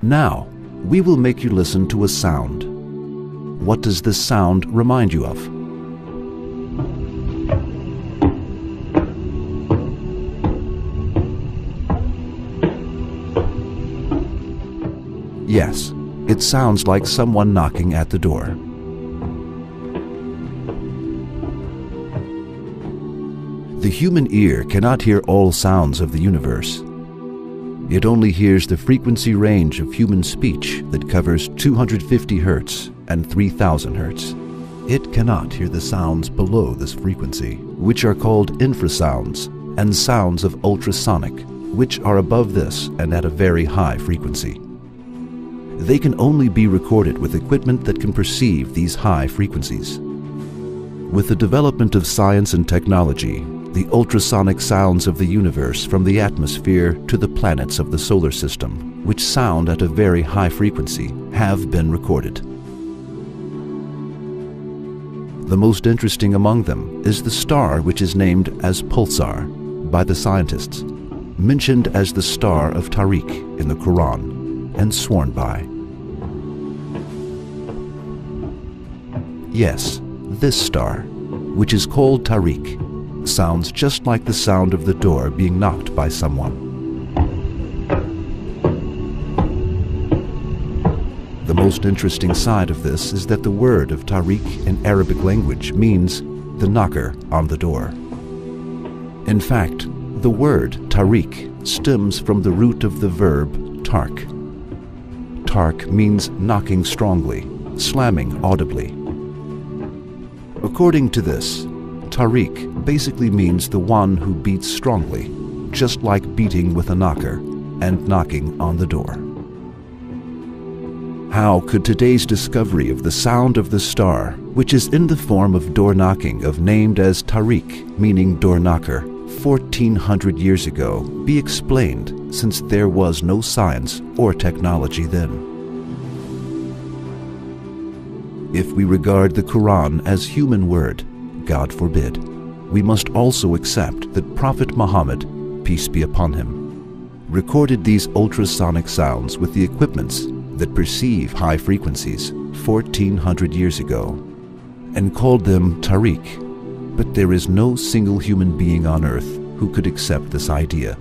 Now, we will make you listen to a sound. What does this sound remind you of? Yes, it sounds like someone knocking at the door. The human ear cannot hear all sounds of the universe. It only hears the frequency range of human speech that covers 250 Hz and 3000 Hz. It cannot hear the sounds below this frequency, which are called infrasounds, and sounds of ultrasonic, which are above this and at a very high frequency. They can only be recorded with equipment that can perceive these high frequencies. With the development of science and technology, the ultrasonic sounds of the universe from the atmosphere to the planets of the solar system, which sound at a very high frequency, have been recorded. The most interesting among them is the star which is named as Pulsar by the scientists, mentioned as the star of Tariq in the Quran, and sworn by. Yes, this star, which is called Tariq, sounds just like the sound of the door being knocked by someone. The most interesting side of this is that the word of Tariq in Arabic language means the knocker on the door. In fact, the word Tariq stems from the root of the verb tark. Tark means knocking strongly, slamming audibly. According to this, Tariq basically means the one who beats strongly, just like beating with a knocker and knocking on the door. How could today's discovery of the sound of the star, which is in the form of door knocking named as Tariq, meaning door knocker, 1400 years ago, be explained, since there was no science or technology then? If we regard the Quran as human word, God forbid, we must also accept that Prophet Muhammad, peace be upon him, recorded these ultrasonic sounds with the equipments that perceive high frequencies 1400 years ago, and called them Tariq, but there is no single human being on earth who could accept this idea.